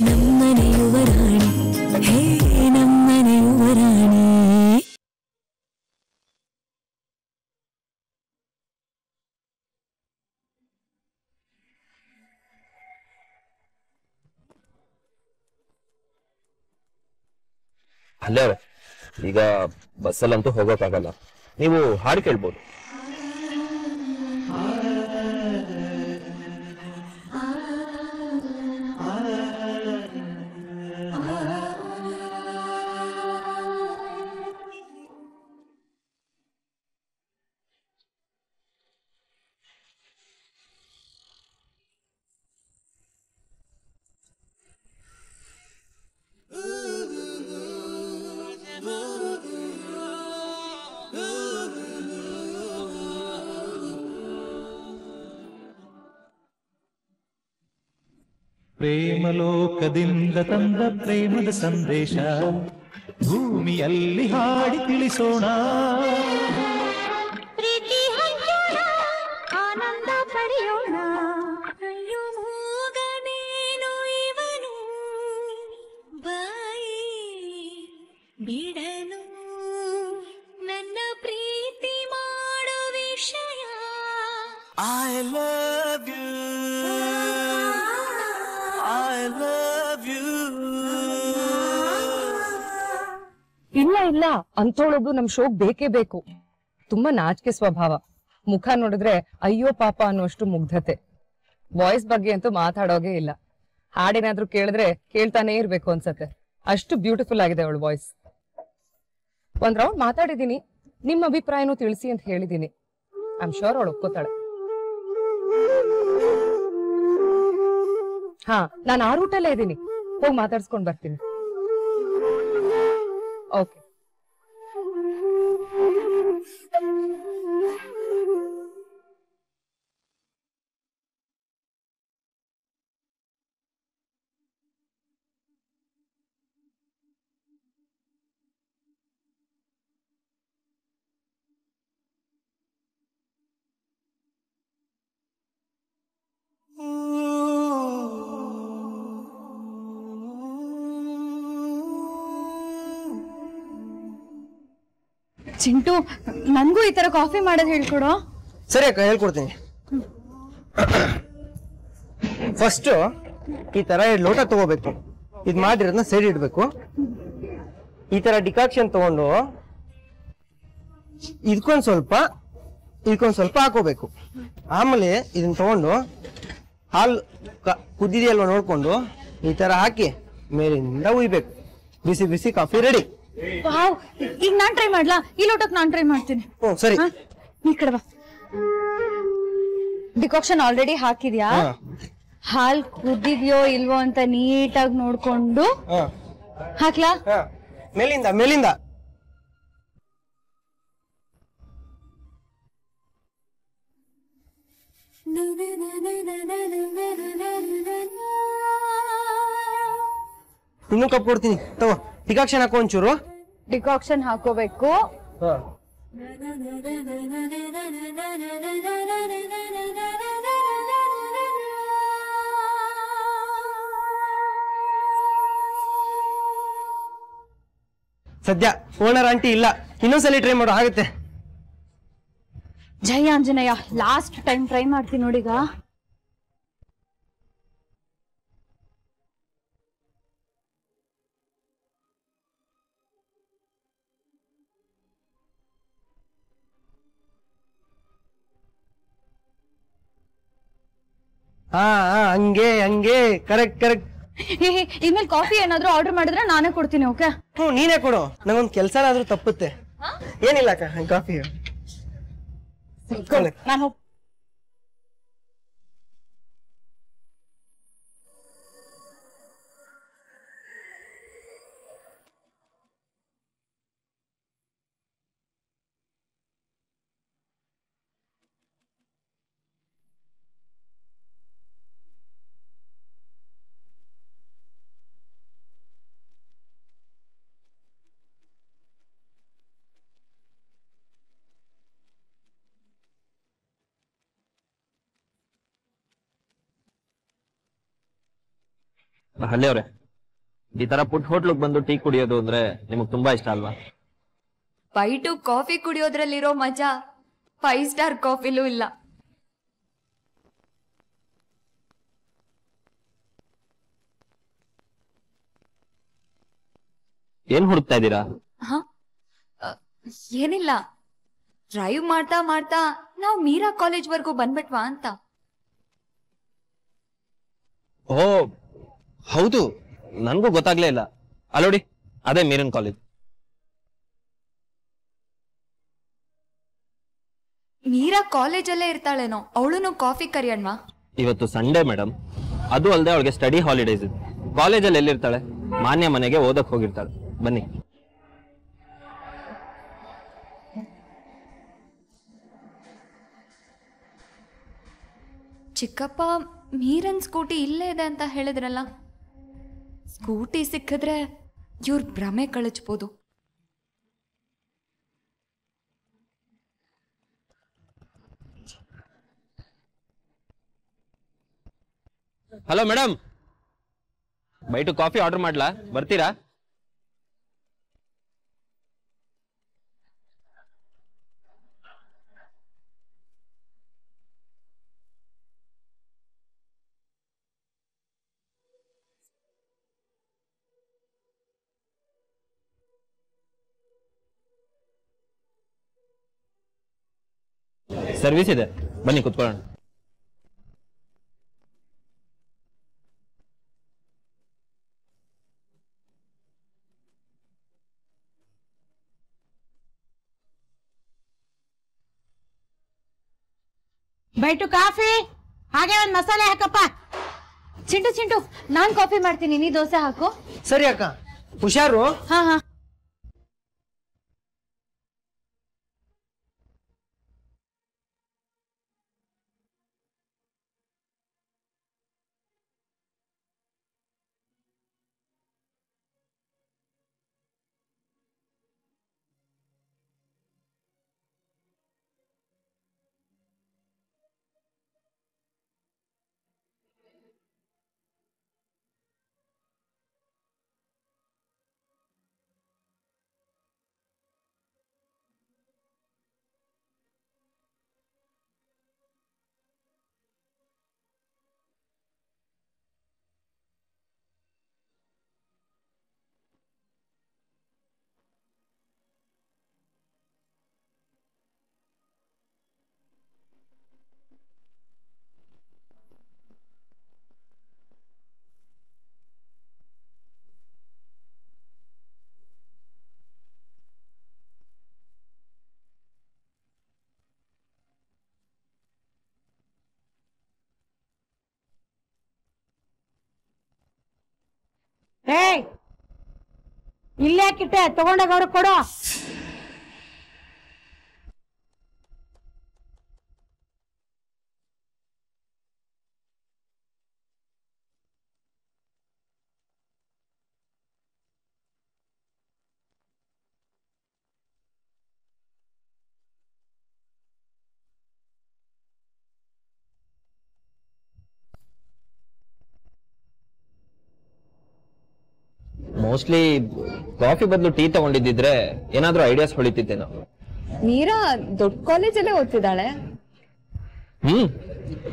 ನಮ್ಮನೆ ಯುವರಾಣಿ ಹೇ ನಮ್ಮನೆ ಯುವರಾಣಿ. ಅಲ್ಲೇ ಈಗ ಬಸ್ಸಲ್ಲಂತೂ ಹೋಗೋಕ್ಕಾಗಲ್ಲ, ನೀವು ಹಾಡು ಕೇಳ್ಬೋದು. ಪ್ರೇಮಲೋಕದಿಂದ ತಂದ ಪ್ರೇಮದ ಸಂದೇಶ ಭೂಮಿಯಲ್ಲಿ ಹಾಡಿ ತಿಳಿಸೋಣ. ಪ್ರೀತಿ ಹಂಚೋಣ, ಆನಂದ ಪಡೆಯೋಣ. ಅಯ್ಯೋ ಮೂಗನೇನು ಇವನು, ಬಾಯಿ ಬಿಡನು ನನ್ನ ಪ್ರೀತಿ ಮಾಡೋ ವಿಷಯ. I love you, I love you. ಇಲ್ಲ ಇಲ್ಲ ಅಂತೋಳೊಬ್ಳು ನಮ್ ಶೋಕ್ ಬೇಕೇ ಬೇಕು. ತುಂಬಾ ನಾಚಿಕೆ ಸ್ವಭಾವ, ಮುಖ ನೋಡಿದ್ರೆ ಅಯ್ಯೋ ಪಾಪ ಅನ್ನೋಷ್ಟು ಮುಗ್ಧತೆ. ವಾಯ್ಸ್ ಬಗ್ಗೆ ಅಂತೂ ಮಾತಾಡೋಗೆ ಇಲ್ಲ. ಹಾಡೇನಾದ್ರೂ ಕೇಳಿದ್ರೆ ಕೇಳ್ತಾನೆ ಇರ್ಬೇಕು ಅನ್ಸತ್ತೆ, ಅಷ್ಟು ಬ್ಯೂಟಿಫುಲ್ ಆಗಿದೆ ಅವಳು ವಾಯ್ಸ್. ಒಂದ್ ರೌಂಡ್ ಮಾತಾಡಿದೀನಿ, ನಿಮ್ ಅಭಿಪ್ರಾಯನೂ ತಿಳಿಸಿ ಅಂತ ಹೇಳಿದೀನಿ. ಐ ಆಮ್ ಶೋರ್ ಅವಳು ಒಪ್ಕೋತಾಳೆ. ಹಾ, ನಾನು ಆ ರೂಟಲ್ಲೇ ಇದ್ದೀನಿ, ಹೋಗಿ ಮಾತಾಡ್ಸ್ಕೊಂಡ್ ಬರ್ತೀನಿ. ಓಕೆ. ಚಿಂಟು, ನನ್ಗೂ ಈ ತರ ಕಾಫಿ ಮಾಡೋದು ಹೇಳ್ಕೊಡೋ. ಸರಿ ಅಕ್ಕ, ಹೇಳ್ಕೊಡ್ತೀನಿ. ಫಸ್ಟ್ ಈ ತರ 2 ಲೋಟ ತಗೋಬೇಕು, ಇದ್ ಮಾಡಿರೋದನ್ನ ಸೈಡ್ ಇಡ್ಬೇಕು. ಈ ತರ ಡಿಕಾಕ್ಷನ್ ತಗೊಂಡು ಇದಕ್ಕೊಂದ್ ಸ್ವಲ್ಪ ಹಾಕೋಬೇಕು. ಆಮೇಲೆ ಇದನ್ನ ತಗೊಂಡು ಹಾಲು ಕುದ್ದಿದೆಯಲ್ವ ನೋಡ್ಕೊಂಡು ಈ ತರ ಹಾಕಿ ಮೇಲಿಂದ ಉಯ್ಬೇಕು. ಬಿಸಿ ಬಿಸಿ ಕಾಫಿ ರೆಡಿ. ವಾವ್, ಈಗ ನಾನ್ ಟ್ರೈ ಮಾಡ್ಲಾ? ಈ ಲೋಟಕ್ ನಾನ್ ಟ್ರೈ ಮಾಡ್ತೀನಿ. ಸರಿ, ಈ ಕಡೆ ಬಾ. Decoction already ಹಾಕಿದ್ಯಾ? ಹಾಲ್ ಕುದ್ದಿದ್ಯೋ ಇಲ್ವೋ ಅಂತ ನೀಟಾಗಿ ನೋಡ್ಕೊಂಡು ಹಾಕ್ಲಾ? ಮೇಲಿಂದ ಇನ್ನು ಕಪ್ ಕೊಡ್ತೀನಿ ತಗೋ. ಡಿಕಾಕ್ಷನ್ ಹಾಕೋ ಒಂಚೂರು. ಡಿಕಾಕ್ಷನ್ ಹಾಕೋಬೇಕು. ಸದ್ಯ ಓನರ್ ಆಂಟಿ ಇಲ್ಲ, ಇನ್ನೊಂದ್ಸಲಿ ಟ್ರೈ ಮಾಡೋ ಆಗುತ್ತೆ. ಜೈ ಆಂಜನೇಯ, ಲಾಸ್ಟ್ ಟೈಮ್ ಟ್ರೈ ಮಾಡ್ತೀನಿ ನೋಡೀಗ. ಹಂಗೆ ಕರೆಕ್ಟ್. ಇನ್ಮೇಲೆ ಕಾಫಿ ಏನಾದ್ರೂ ಆರ್ಡರ್ ಮಾಡಿದ್ರೆ ನಾನೇ ಕೊಡ್ತೀನಿ. ಓಕೆ? ನೀನೇ ಕೊಡು, ನಂಗೊಂದ್ ಕೆಲ್ಸನಾದ್ರೂ ತಪ್ಪುತ್ತೆ. ಏನಿಲ್ಲ ಅಕ್ಕ, ಕಾಫಿ ನಾನು ಹಳ್ಳಿ ಅವ್ರೆ, ಈ ತರ ಪುಟ್ ಹೋಟ್ಲಿಗೆ ಬಂದು ಟೀ ಕುಡಿಯೋದು ಅಂದ್ರೆ ನಿಮಗ್ ತುಂಬಾ ಇಷ್ಟ ಅಲ್ವಾ? ಬೈಟು ಕಾಫಿ ಕುಡಿಯೋದ್ರಲ್ಲಿರೋ ಮಜಾ 5 ಸ್ಟಾರ್ ಕಾಫಿಲೂ ಇಲ್ಲ. ಏನ್ ಹುಡುಕ್ತಾ ಇದ್ದೀರಾ? ಏನಿಲ್ಲ, ಡ್ರೈವ್ ಮಾಡ್ತಾ ಮಾಡ್ತಾ ನಾವು ಮೀರಾ ಕಾಲೇಜ್ ವರ್ಗೂ ಬಂದ್ಬಿಟ್ವಾ ಅಂತ. ಓ ಹೌದು, ನನ್ಗೂ ಗೊತ್ತಾಗ್ಲೇ ಇಲ್ಲ. ಅಲ್ಲೋಡಿ, ಅದೇ ಮೀರನ್ ಕಾಲೇಜ್. ಮೀರಾ ಕಾಲೇಜಲ್ಲೇ ಇರ್ತಾಳೇನೋ, ಅವಳುನು ಕಾಫಿ ಕರಿಯಣ್ವಾ? ಇವತ್ತು ಸಂಡೇ ಮೇಡಮ್, ಅದು ಅಲ್ಲದೆ ಅವಳಿಗೆ ಸ್ಟಡಿ ಹಾಲಿಡೇಸ್ ಇದೆ. ಕಾಲೇಜಲ್ಲಿ ಎಲ್ಲಿರ್ತಾಳೆ? ಮಾನ್ಯ ಮನೆಗೆ ಓದಕ್ ಹೋಗಿರ್ತಾಳೆ. ಬನ್ನಿ. ಚಿಕ್ಕಪ್ಪ ಮೀರನ್ ಸ್ಕೂಟಿ ಇಲ್ಲೇ ಇದೆ ಅಂತ ಹೇಳಿದ್ರಲ್ಲ, ಸ್ಕೂಟಿ ಸಿಕ್ಕಿದ್ರೆ ಇವ್ರ ಭ್ರಮೆ ಕಳಚ್ಬೋದು. Hello madam, by two coffee order ಮಾಡ್ಲಾ? ಬರ್ತೀರಾ? ಸರ್ವಿಸ್ ಇದೆ, ಬನ್ನಿ ಕುತ್ಕೊಳ್ಳೋಣ. ಬೈಟು ಕಾಫಿ, ಹಾಗೆ ಒಂದ್ ಮಸಾಲೆ ಹಾಕಪ್ಪ. ಚಿಂಟು ನಾನ್ ಕಾಫಿ ಮಾಡ್ತೀನಿ, ನೀ ದೋಸೆ ಹಾಕು. ಸರಿ ಅಕ್ಕ, ಹುಷಾರು. ಹಾ. ಏಯ್, ಇಲ್ಲೇ ಹಾಕಿಟ್ಟೆ, ತಗೊಂಡೋಗ ಅವ್ರಿಗೆ ಕೊಡು. ಮೋಸ್ಟ್ಲಿ ಕಾಫಿ ಬದಲು ಟೀ ತಗೊಂಡಿದ್ದಿದ್ರೆ ಏನಾದ್ರೂ ಐಡಿಯಾಸ್ ಹೊಳಿತಿದ್ದೇನೋ. ಮೀರಾ ದೊಡ್ಡ ಕಾಲೇಜಲ್ಲೇ ಓದ್ತಿದ್ದಾಳೆ.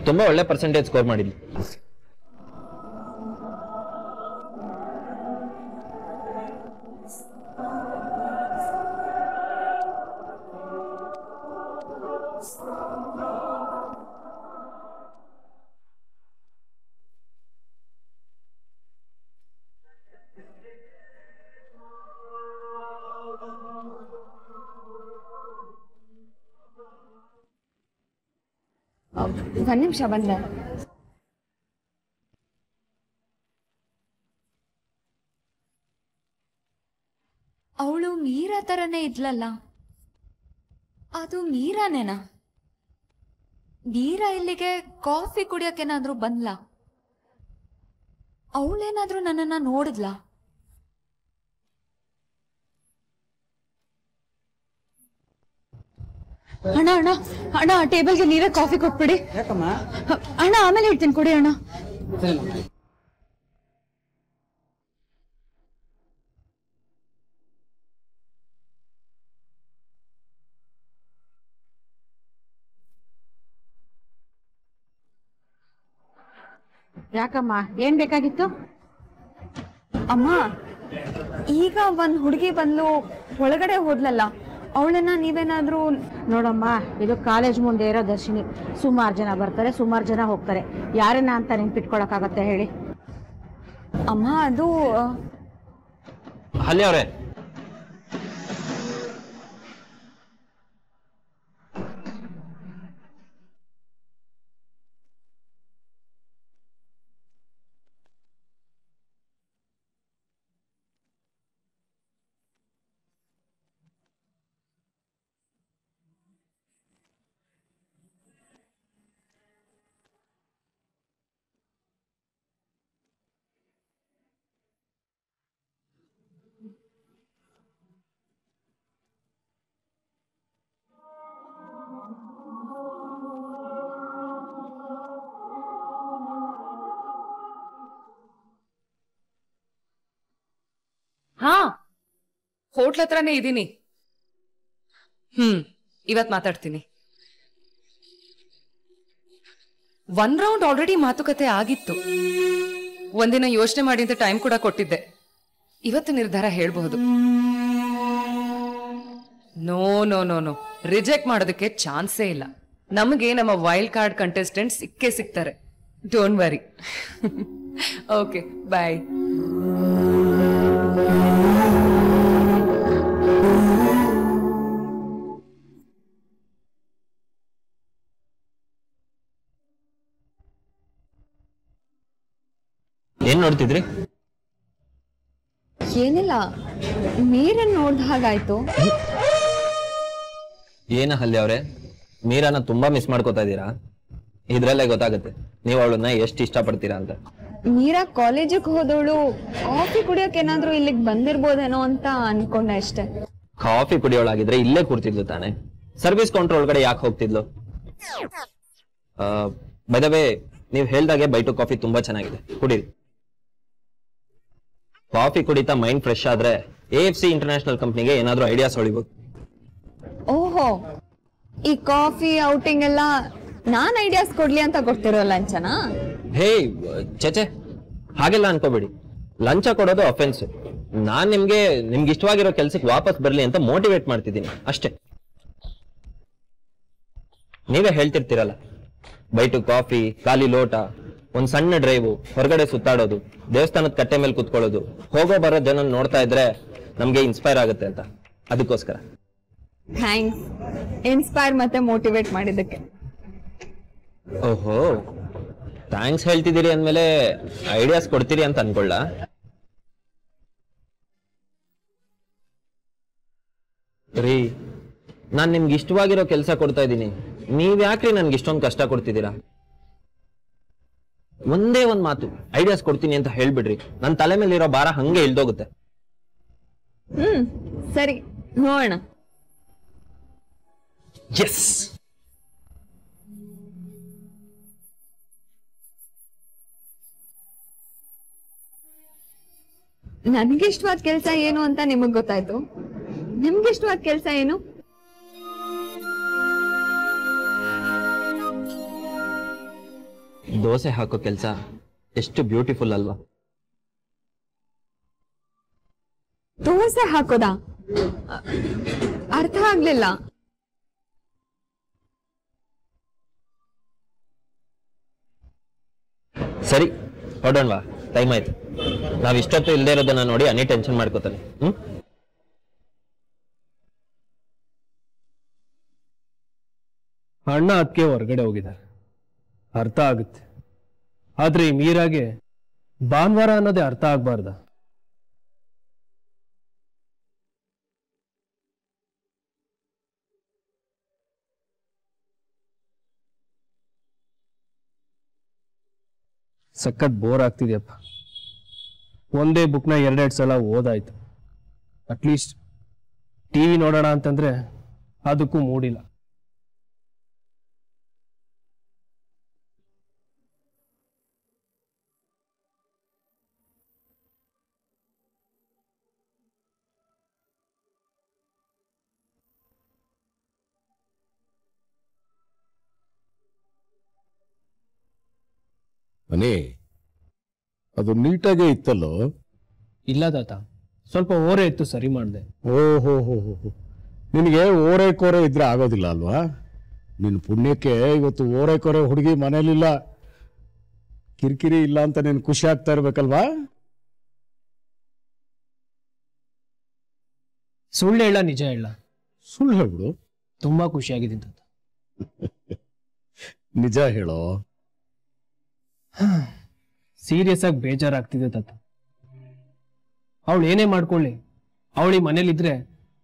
ತುಂಬಾ ಒಳ್ಳೆ ಪರ್ಸೆಂಟೇಜ್ ಸ್ಕೋರ್ ಮಾಡಿದ್ವಿ. ಒಂದ್ ನಿಮಿಷ ಬಂದೆ. ಅವಳು ಮೀರಾ ತರನೇ ಇದ್ಲಲ್ಲ, ಅದು ಮೀರಾನೇನಾ? ಮೀರಾ ಇಲ್ಲಿಗೆ ಕಾಫಿ ಕುಡಿಯೋಕೇನಾದ್ರೂ ಬಂದ್ಲಾ? ಅವಳೇನಾದ್ರೂ ನನ್ನನ್ನ ನೋಡಿದ್ಲಾ? ಅಣ್ಣ ಅಣ್ಣ ಅಣ್ಣ, ಟೇಬಲ್ಗೆ ನೀರೇ ಕಾಫಿ ಕೊಟ್ಬಿಡಿ. ಅಣ್ಣ ಆಮೇಲೆ ಇಡ್ತೀನಿ, ಕೊಡಿ ಅಣ್ಣ. ಯಾಕಮ್ಮ ಏನ್ ಬೇಕಾಗಿತ್ತು? ಅಮ್ಮ, ಈಗ ಒಂದ್ ಹುಡುಗಿ ಬಂದು ಒಳಗಡೆ ಹೋದ್ಲಲ್ಲ, ಅವಳನ್ನ ನೀವೇನಾದ್ರೂ... ನೋಡಮ್ಮ, ಇದು ಕಾಲೇಜ್ ಮುಂದೆ ಇರೋ ದರ್ಶಿನಿ. ಸುಮಾರು ಜನ ಬರ್ತಾರೆ, ಸುಮಾರು ಜನ ಹೋಗ್ತಾರೆ. ಯಾರನ್ನ ಅಂತ ನೆನ್ಪಿಟ್ಕೊಳಕ್ಕಾಗತ್ತೆ ಹೇಳಿ? ಅಮ್ಮ, ಅದು ಅಲ್ಲಿ ಅವ್ರೆ, ಹಾ, ಹೋಟ್ಲ್ ಹತ್ರನೇ ಇದ್ದೀನಿ. ಇವತ್ ಮಾತಾಡ್ತೀನಿ. 1 ರೌಂಡ್ ಆಲ್ರೆಡಿ ಮಾತುಕತೆ ಆಗಿತ್ತು. ಒಂದಿನ ಯೋಚನೆ ಮಾಡಿ ಅಂತ ಟೈಮ್ ಕೂಡ ಕೊಟ್ಟಿದ್ದೆ. ಇವತ್ತು ನಿರ್ಧಾರ ಹೇಳ್ಬಹುದು. No no no no, reject ಮಾಡೋದಕ್ಕೆ ಚಾನ್ಸೇ ಇಲ್ಲ. ನಮಗೆ ನಮ್ಮ ವೈಲ್ಡ್ ಕಾರ್ಡ್ ಕಂಟೆಸ್ಟೆಂಟ್ ಸಿಕ್ಕೇ ಸಿಗ್ತಾರೆ. Don't worry. ಓಕೆ, ಬಾಯ್. ಏನ್ ನೋಡ್ತಿದ್ರಿ? ಏನಿಲ್ಲ, ಮೀರನ್ ನೋಡ್ದ ಹಾಗಾಯ್ತು. ಏನ ಹಲ್ಲಿ ಅವ್ರೆ, ಮೀರಾನ ತುಂಬಾ ಮಿಸ್ ಮಾಡ್ಕೋತಾ ಇದ್ದೀರಾ? ಇದ್ರಲ್ಲೇ ಗೊತ್ತಾಗುತ್ತೆ ನೀವು ಅವಳನ್ನ ಎಷ್ಟು ಇಷ್ಟ ಪಡ್ತೀರಾ ಅಂತ. ಮೀರಾ ಕಾಲೇಜಿಗೆ ಹೋದವಳು ಕಾಫಿ ಕುಡಿಯೋಕೆ ಏನಾದ್ರೂ ಇಲ್ಲಿಗೆ ಬಂದಿರ್ಬೋದೇನೋ ಅಂತ ಅನ್ಕೊಂಡೆ ಅಷ್ಟೇ. ಕಾಫಿ ಕುಡಿಯೋಳಾಗಿದ್ರೆ ಇಲ್ಲೇ ಕೂರ್ತಿದ್ಲು ತಾನೆ, ಸರ್ವಿಸ್ ಕೌಂಟರ್ ಒಳಗಡೆ ಯಾಕೆ ಹೋಗ್ತಿದ್ಲು? ಬೈ ದ ವೇ, ನೀವು ಹೇಳ್ದಾಗೆ ಬೈಟು ಕಾಫಿ ತುಂಬಾ ಚೆನ್ನಾಗಿದೆ, ಕುಡೀರಿ. ಕಾಫಿ ಕುಡಿತಾ ಮೈಂಡ್ ಫ್ರೆಶ್ ಆದ್ರೆ AFC ಇಂಟರ್ನ್ಯಾಷನಲ್ ಕಂಪ್ನಿಗೆ ಏನಾದ್ರೂ ಐಡಿಯಾಸ್ ಹೊಳಿಬಹುದು. ಓಹೋ, ಈ ಕಾಫಿ ಔಟಿಂಗ್ ಎಲ್ಲ ನಾನ್ ಐಡಿಯಾಸ್ ಕೊಡ್ಲಿ ಅಂತ ಕೊಡ್ತಿರೋ ಲಂಚನಾ? ಹೇ ಚೇಚೆ, ಹಾಗೆಲ್ಲ ಅನ್ಕೋಬೇಡಿ. ಲಂಚ ಕೊಡೋದು ಅಫೆನ್ಸ್. ನಾನ್ ನಿಮ್ಗೆ ಇಷ್ಟವಾಗಿರೋ ಕೆಲ್ಸಕ್ಕೆ ವಾಪಸ್ ಬರ್ಲಿ ಅಂತ ಮೋಟಿವೇಟ್ ಮಾಡ್ತಿದ್ದೀನಿ ಅಷ್ಟೇ. ನೀವೇ ಹೇಳ್ತಿರ್ತೀರಲ್ಲ, ಬೈಟು ಕಾಫಿ, ಖಾಲಿ ಲೋಟ, ಒಂದ್ ಸಣ್ಣ ಡ್ರೈವು, ಹೊರಗಡೆ ಸುತ್ತಾಡೋದು, ದೇವಸ್ಥಾನದ ಕಟ್ಟೆ ಮೇಲೆ ಕುತ್ಕೊಳ್ಳೋದು, ಹೋಗೋ ಬರೋ ಜನ ನೋಡ್ತಾ ಇದ್ರೆ ನಮ್ಗೆ ಇನ್ಸ್ಪೈರ್ ಆಗುತ್ತೆ ಅಂತ. ಅದಕ್ಕೋಸ್ಕರ ಥ್ಯಾಂಕ್ಸ್, ಇನ್ಸ್ಪೈರ್ ಮತ್ತೆ ಮೋಟಿವೇಟ್ ಮಾಡಿದ್ದಕ್ಕೆ. ಓಹೋ, ಥ್ಯಾಂಕ್ಸ್ ಹೇಳ್ತಿದ್ದೀರಿ ಅಂದ್ಮೇಲೆ ಐಡಿಯಾಸ್ ಕೊಡ್ತೀರಿ ಅಂತ ಅನ್ಕೊಳ್ಳ. ರೀ, ನಾನ್ ನಿಮ್ಗೆ ಇಷ್ಟವಾಗಿರೋ ಕೆಲಸ ಕೊಡ್ತಾ ಇದ್ದೀನಿ, ನೀವ್ ಯಾಕ್ರಿ ನನ್ಗೆ ಇಷ್ಟೊಂದು ಕಷ್ಟ ಕೊಡ್ತಿದ್ದೀರಾ? ಒಂದೇ ಒಂದ್ ಮಾತು, ಐಡಿಯಾಸ್ ಕೊಡ್ತೀನಿ ಅಂತ ಹೇಳ್ಬಿಡ್ರಿ, ನನ್ ತಲೆ ಮೇಲೆ ಇರೋ ಭಾರ ಹಂಗೆ ಇಳ್ದೋಗುತ್ತೆ. ಸರಿ, ನೋಡೋಣ. ಎಸ್. ನನ್ಗೆ ಇಷ್ಟವಾದ ಕೆಲ್ಸ ಏನು ಅಂತ ನಿಮಗ್ ಗೊತ್ತಾಯ್ತು. ನಿಮ್ಗೆ ಇಷ್ಟವಾದ ಕೆಲ್ಸ ಏನು? ದೋಸೆ ಹಾಕೋ ಕೆಲಸ ಎಷ್ಟು ಬ್ಯೂಟಿಫುಲ್ ಅಲ್ವಾ? ದೋಸೆ ಹಾಕೋದಾ? ಅರ್ಥ ಆಗ್ಲಿಲ್ಲ. ಸರಿ, ಹೊಡೋಣವಾ? ಟೈಮ್ ಆಯ್ತು. ನಾವ್ ಇಷ್ಟೊತ್ತು ಇಲ್ದೇ ಇರೋದನ್ನ ನೋಡಿ ಅನಿ ಟೆನ್ಷನ್ ಮಾಡ್ಕೋತಾನೆ. ಅಣ್ಣ ಅದಕ್ಕೆ ಹೊರಗಡೆ ಹೋಗಿದ್ದಾರೆ, ಅರ್ಥ ಆಗುತ್ತೆ. ಆದ್ರೆ ಈ ಮೀರಾಗೆ ಭಾನುವಾರ ಅನ್ನೋದೇ ಅರ್ಥ ಆಗ್ಬಾರ್ದ? ಸಖತ್ ಬೋರ್ ಆಗ್ತಿದ್ಯಪ್ಪ. ಒಂದೇ ಬುಕ್ನ 2-2 ಸಲ ಓದಾಯ್ತು. ಅಟ್ಲೀಸ್ಟ್ ಟಿವಿ ನೋಡೋಣ ಅಂತಂದ್ರೆ ಅದಕ್ಕೂ ಮೂಡಿಲ್ಲ. ಮನೆ ಅದು ನೀಟಾಗೇ ಇತ್ತಲ್ಲೋ? ಇಲ್ಲ ತಾತ, ಸ್ವಲ್ಪ ಓರೆ ಇತ್ತು, ಸರಿ ಮಾಡಿದೆ. ಓಹೋ ಹೋ ಹೋ ಹೋ, ನಿನಗೆ ಓರೆ ಕೋರೆ ಇದ್ರೆ ಆಗೋದಿಲ್ಲ ಅಲ್ವಾ? ನಿನ್ನ ಪುಣ್ಯಕ್ಕೆ ಇವತ್ತು ಓರೆ ಕೋರೆ ಹುಡುಗಿ ಮನೇಲಿಲ್ಲ, ಕಿರಿಕಿರಿ ಇಲ್ಲ ಅಂತ ನೀನು ಖುಷಿ ಆಗ್ತಾ ಇರ್ಬೇಕಲ್ವಾ? ಸುಳ್ಳು ಹೇಳ ನಿಜ ಹೇಳ? ಸುಳ್ಳು ಹೇಳ್ಬಿಡು. ತುಂಬಾ ಖುಷಿಯಾಗಿದ್ದೀನಿ ತಾತ. ನಿಜ ಹೇಳೋ. ಸೀರಿಯಸ್ ಆಗಿ ಬೇಜಾರಾಗ್ತಿದೆ ತಾತ. ಅವಳು ಏನೇ ಮಾಡ್ಕೊಳ್ಳಿ, ಅವಳಿ ಮನೇಲಿದ್ರೆ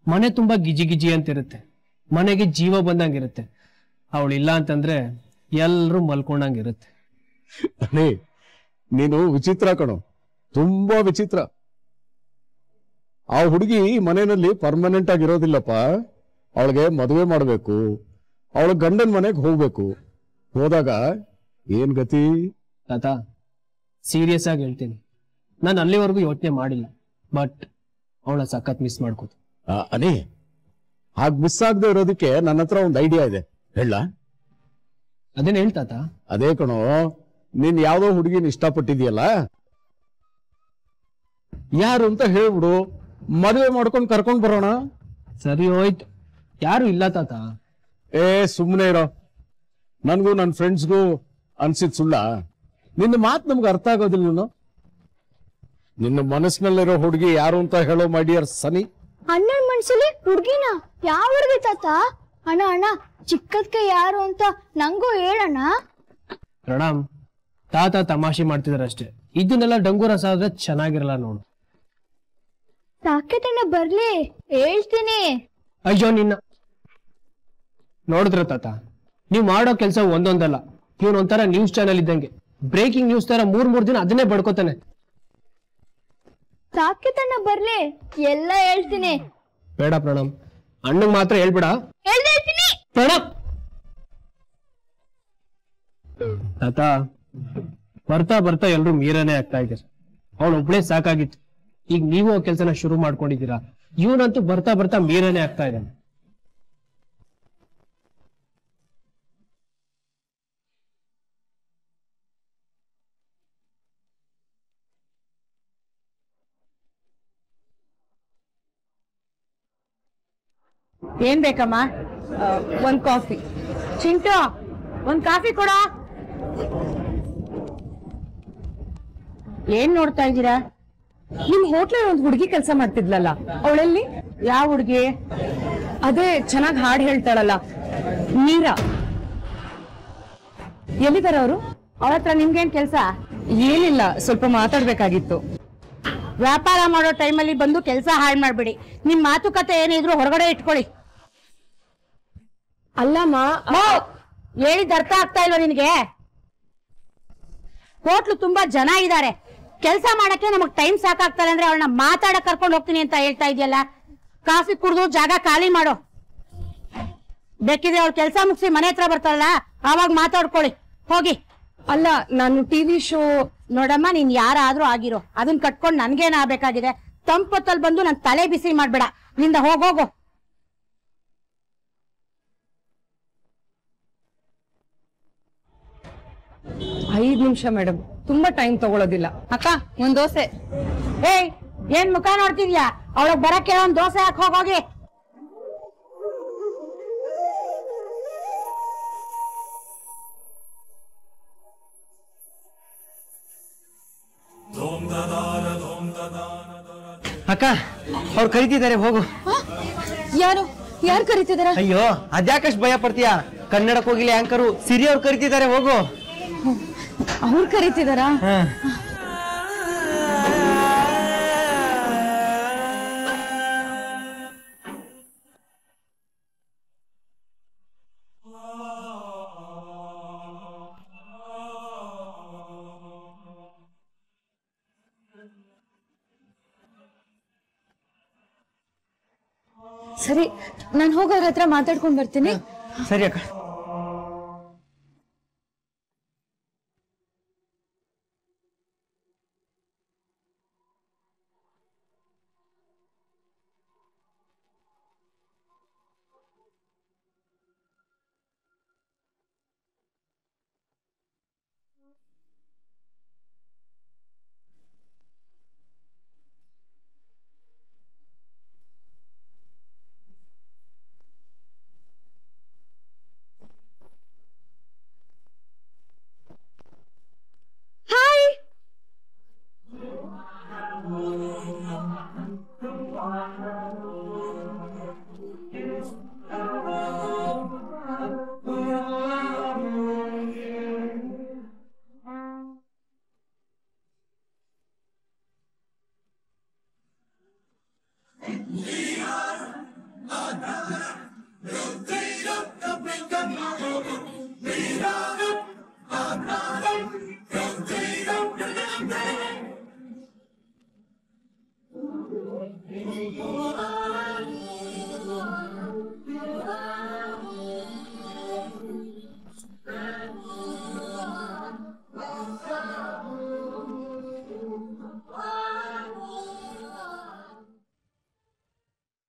ಮನೆ ತುಂಬಾ ಗಿಜಿ ಗಿಜಿ ಅಂತಿರುತ್ತೆ, ಮನೆಗೆ ಜೀವ ಬಂದಂಗಿರುತ್ತೆ. ಅವಳಿಲ್ಲ ಅಂತಂದ್ರೆ ಎಲ್ರೂ ಮಲ್ಕೊಂಡಂಗಿರುತ್ತೆ. ಅನೇ, ನೀನು ವಿಚಿತ್ರ ಕಣೋ, ತುಂಬಾ ವಿಚಿತ್ರ. ಆ ಹುಡುಗಿ ಮನೆಯಲ್ಲಿ ಪರ್ಮನೆಂಟ್ ಆಗಿರೋದಿಲ್ಲಪ್ಪ. ಅವಳಿಗೆ ಮದುವೆ ಮಾಡಬೇಕು, ಅವಳ ಗಂಡನ ಮನೆಗೆ ಹೋಗ್ಬೇಕು. ಹೋದಾಗ ಏನ್ ಗತಿ? ತಾತ, ಸೀರಿಯಸ್ ಆಗಿ ಹೇಳ್ತೀನಿ, ನಾನು ಅಲ್ಲಿವರೆಗೂ ಯೋಚನೆ ಮಾಡಿಲ್ಲ, ಬಟ್ ಅವಳ ಸಖತ್ ಮಿಸ್ ಮಾಡ್ಕೋದು. ಅನೇ, ಹಾಗೆ ಮಿಸ್ ಆಗದೆ ಇರೋದಕ್ಕೆ ನನ್ನ ಹತ್ರ ಒಂದು ಐಡಿಯಾ ಇದೆ, ಹೇಳ? ಅದೇನ್ ಹೇಳ್ತಾತ? ಅದೇ ಕಣೋ, ನೀನ್ ಯಾವ್ದೋ ಹುಡುಗಿನ ಇಷ್ಟಪಟ್ಟಿದ್ಯಲ್ಲ, ಯಾರು ಅಂತ ಹೇಳ್ಬಿಡು, ಮದುವೆ ಮಾಡ್ಕೊಂಡು ಕರ್ಕೊಂಡ್ ಬರೋಣ. ಸರಿ ಹೋಯ್ತು. ಯಾರು ಇಲ್ಲ ತಾತ. ಸುಮ್ಮನೆ ಇರೋ, ನನ್ಗೂ ನನ್ನ ಫ್ರೆಂಡ್ಸ್ಗೂ ಅನ್ಸಿದ್ ಸುಳ್ಳ? ನಿನ್ನ ಮಾತು ನಮ್ಗೆ ಅರ್ಥ ಆಗೋದಿಲ್ಲ. ನಿನ್ನ ಮನಸ್ಸಿನಲ್ಲಿರೋ ಹುಡುಗಿ ಯಾರು ಅಂತ ಹೇಳೋ ಮೈ ಡಿಯರ್ ಸನಿ. ಅಣ್ಣನ ಮನ್ಸಲ್ಲಿ ಹುಡುಗಿನ? ಯಾವ ಹುಡುಗಿ ತಾತ? ಅಣ್ಣ ಅಣ್ಣ, ಚಿಕ್ಕದ್ಕೆ ಯಾರು ಅಂತ ನಂಗೂ ಹೇಳಣ್ಣ. ಪ್ರಣಾಮ್, ತಾತ ತಮಾಷೆ ಮಾಡ್ತಿದಾರಷ್ಟೇ, ಇದನ್ನೆಲ್ಲ ಡಂಗೂರ ಸಾದ್ರೆ ಚೆನ್ನಾಗಿರಲ್ಲ ನೋಡು. ಸಾಕೆತಣ್ಣ ಬರ್ಲಿ, ಹೇಳ್ತೀನಿ. ಅಯ್ಯೋ ನಿನ್ನ, ನೋಡಿದ್ರ ತಾತ, ನೀವ್ ಮಾಡೋ ಕೆಲಸ ಒಂದೊಂದಲ್ಲ. ಇವನ್ ಒಂಥರ ನ್ಯೂಸ್ ಚಾನೆಲ್ ಇದ್ದಂಗೆ, ಬ್ರೇಕಿಂಗ್ ನ್ಯೂಸ್ ತರ ಮೂರ್ ದಿನ ಅದನ್ನೇ ಬಡ್ಕೋತಾನೆ. ಸಾಕೆತಣ್ಣ ಬರ್ಲಿ, ಎಲ್ಲ ಹೇಳ್ತೀನಿ. ಬೇಡ ಪ್ರಣಾಮ್, ಅಣ್ಣಗ್ ಮಾತ್ರ ಹೇಳ್ಬೇಡ. ಹೇಳ್ತೀನಿ ಪ್ರಣಾಮ್. ತಾತ, ಬರ್ತಾ ಬರ್ತಾ ಎಲ್ರು ಮೀರನೇ ಆಗ್ತಾ ಇದ್ದಾರೆ. ಅವಳು ಒಬ್ಳೆ ಸಾಕಾಗಿತ್ತು, ಈಗ ನೀವು ಆ ಕೆಲ್ಸನ ಶುರು ಮಾಡ್ಕೊಂಡಿದ್ದೀರಾ. ಇವನಂತೂ ಬರ್ತಾ ಬರ್ತಾ ಮೀರನೇ ಆಗ್ತಾ ಇದ್ದಾನೆ. ಏನ್ ಬೇಕಮ್ಮ? ಒಂದ್ ಕಾಫಿ. ಚಿಂಟು, ಒಂದ್ ಕಾಫಿ ಕೊಡ. ಏನ್ ನೋಡ್ತಾ ಇದ್ದೀರಾ? ನಿಮ್ ಹೋಟ್ಲಲ್ಲಿ ಒಂದ್ ಹುಡುಗಿ ಕೆಲಸ ಮಾಡ್ತಿದ್ಲಲ್ಲ, ಅವಳಲ್ಲಿ? ಯಾವ ಹುಡುಗಿ? ಅದೇ ಚೆನ್ನಾಗ್ ಹಾಡ್ ಹೇಳ್ತಾಳಲ್ಲ, ಮೀರಾ. ಎಲ್ಲಿದಾರ ಅವರು? ಅವಳ ಹತ್ರ ನಿಮ್ಗೇನ್ ಕೆಲ್ಸ? ಏನಿಲ್ಲ, ಸ್ವಲ್ಪ ಮಾತಾಡ್ಬೇಕಾಗಿತ್ತು. ವ್ಯಾಪಾರ ಮಾಡೋ ಟೈಮಲ್ಲಿ ಬಂದು ಕೆಲಸ ಹಾಳು ಮಾಡ್ಬಿಡಿ. ನಿಮ್ ಮಾತುಕತೆ ಏನಿದ್ರು ಹೊರಗಡೆ ಇಟ್ಕೊಳ್ಳಿ. ಅಲ್ಲಮ್ಮ, ಹೇಳಿದ ಅರ್ಥ ಆಗ್ತಾ ಇಲ್ವ ನಿನ್ಗೆ? ಹೋಟ್ಲು ತುಂಬಾ ಜನ ಇದ್ದಾರೆ, ಕೆಲಸ ಮಾಡಕ್ಕೆ ನಮಗ್ ಟೈಮ್ ಸಾಕಾಗ್ತಾರೆ ಅಂದ್ರೆ ಅವಳನ್ನ ಮಾತಾಡಕ್ ಕರ್ಕೊಂಡು ಹೋಗ್ತೀನಿ ಅಂತ ಹೇಳ್ತಾ ಇದೆಯಲ್ಲ. ಕಾಫಿ ಕುಡ್ದು ಜಾಗ ಖಾಲಿ ಮಾಡೋ. ಬೇಕಿದ್ರೆ ಅವಳು ಕೆಲಸ ಮುಗಿಸಿ ಮನೆ ಹತ್ರ ಬರ್ತಾರಲ್ಲ, ಆವಾಗ ಮಾತಾಡ್ಕೊಳ್ಳಿ. ಹೋಗಿ. ಅಲ್ಲ, ನಾನು ಟಿವಿ ಶೋ. ನೋಡಮ್ಮ, ನೀನ್ ಯಾರಾದ್ರೂ ಆಗಿರೋ, ಅದನ್ನ ಕಟ್ಕೊಂಡು ನನ್ಗೇನ ಆಗ್ಬೇಕಾಗಿದೆ? ತಂಪೊತ್ತಲ್ಲಿ ಬಂದು ನನ್ ತಲೆ ಬಿಸಿ ಮಾಡ್ಬೇಡ. ನಿಂದ ಹೋಗೋಗು. ಐದು ನಿಮಿಷ ಮೇಡಮ್, ತುಂಬಾ ಟೈಮ್ ತಗೊಳ್ಳೋದಿಲ್ಲ. ಅಕ್ಕ, ಒಂದ್ ದೋಸೆ. ಏಯ್, ಏನ್ ಮುಖ ನೋಡ್ತಿದ್ಯಾ? ಅವಳಗ್ ಬರಕ್ಕೆ ಒಂದ್ ದೋಸೆ ಹಾಕ್ ಹೋಗೋಗಿ. ಅಕ್ಕ, ಅವ್ರು ಕರಿತಿದ್ದಾರೆ, ಹೋಗು. ಯಾರು ಕರೀತಿದಾರ? ಅಯ್ಯೋ, ಅದ್ಯಾಕಷ್ಟು ಭಯ ಪಡ್ತೀಯಾ? ಕನ್ನಡಕ್ಕೆ ಹೋಗಿಲ್ಲ ಆಂಕರು ಸಿರಿ ಅವ್ರು ಕರಿತಿದ್ದಾರೆ, ಹೋಗು. ಅವ್ರು ಕರೀತಿದಾರಾ? ಸರಿ, ನಾನು ಹೋಗೋರ ಹತ್ರ ಮಾತಾಡ್ಕೊಂಡ್ ಬರ್ತೀನಿ. ಸರಿ ಅಕ್ಕ.